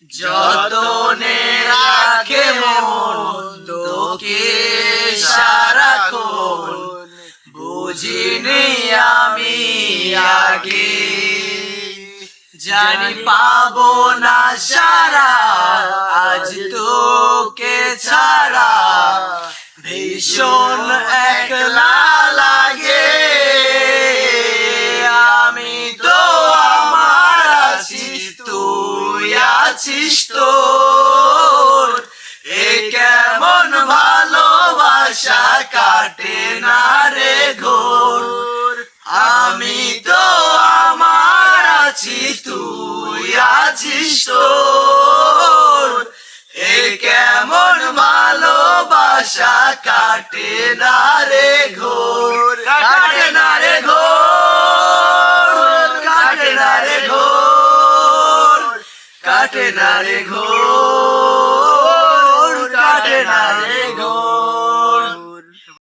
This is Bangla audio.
যতনে রাখে মন তোকে সারাক্ষণ, বুঝিনি আমি আগে। জানি পাবো না সারা আজ তোকে ছাড়া, ভীষণ একলা লাগে। আমি তো আমার আছি, তুই আছিস তোর, এ কেমন ভালোবাসা কাটে না রে ঘোর। আমি তো আমার আছি, তুই আছিস তোর, এ কেমন ভালোবাসা কাটে না রে ঘোর। কাটে না রে ঘোর, কাটে না রে ঘোর, কাটে না রে ঘোর।